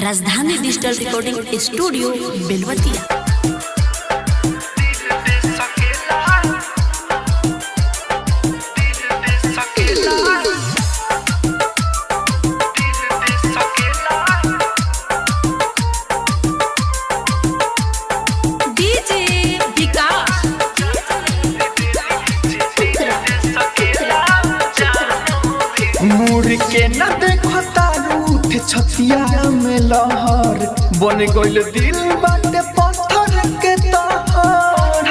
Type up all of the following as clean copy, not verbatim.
राजधानी digital recording studio Belwatia. मुड़ के न देखो तारूठ छतिया में लहर बन गइल दिल बाटे पत्थर के तहर।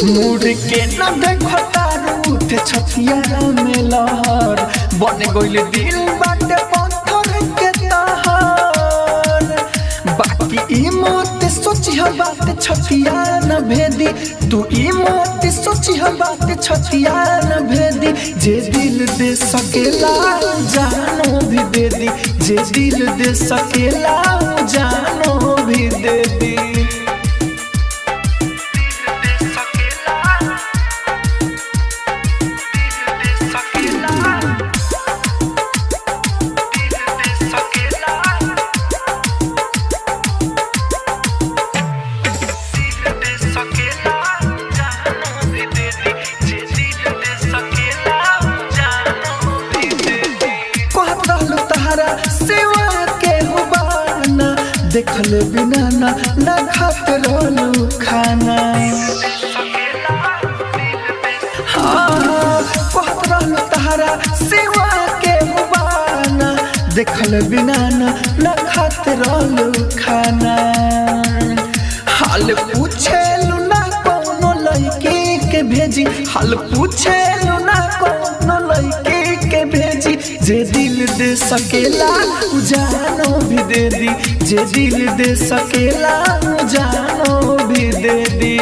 मुड़ के न देखो तारूठ छतिया में लहर बन गइल दिल बाटे पत्थर के तहर। बाकी ई मत सोची बात छतिया न भेदी, तू ई मत सोची बात छतिया न भेदी। जे दिल दे सकेला जानो भी दे दी, जे दिल दे सकेला जानो भी दे दी। सेवा के हुबाना देखल बिना ना खात रहलू खाना। हाँ कहत रहलू तहरा सेवा के हुबाना देखल बिना ना खात रहलू खाना। हाल पूछेलू ना कोनो लड़की के भेजी, हाल पूछेलू ना कोनो लड़की के भेजी। जे दिल दे सकेला जानो भी दे दी, जे दिल दे सकेला जानो भी दे दी।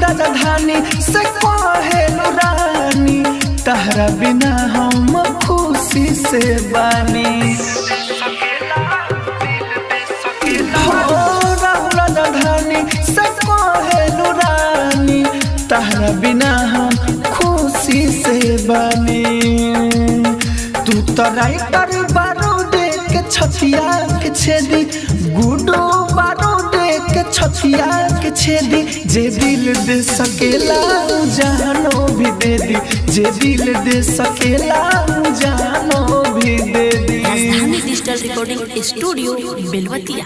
राजधानी से कहेलू रानी तहरा बिना हम खुशी से बानी। राजधानी से कहेलू रानी तहरा बिना हम खुशी से बानी। तू तो राइटर बारो दे के छतिया के छेदी, गुडो बारो के छतिया के छेदी। जे दिल दे सकेला जानो भी दे दी, जे दिल दे सकेला जानो भी दे दी। राजधानी डिजिटल रिकॉर्डिंग स्टूडियो बेलवतिया।